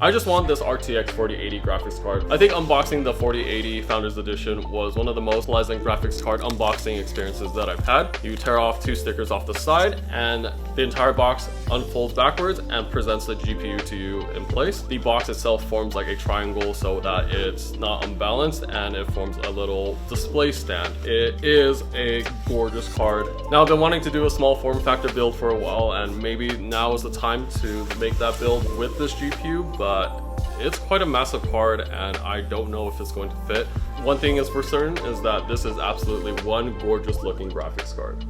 I just want this RTX 4080 graphics card. I think unboxing the 4080 Founders Edition was one of the most pleasant graphics card unboxing experiences that I've had. You tear off 2 stickers off the side and the entire box unfolds backwards and presents the GPU to you in place. The box itself forms like a triangle so that it's not unbalanced, and it forms a little display stand. It is a gorgeous card. Now, I've been wanting to do a small form factor build for a while, and maybe now is the time to make that build with this GPU, but it's quite a massive card and I don't know if it's going to fit. One thing is for certain is that this is absolutely one gorgeous looking graphics card.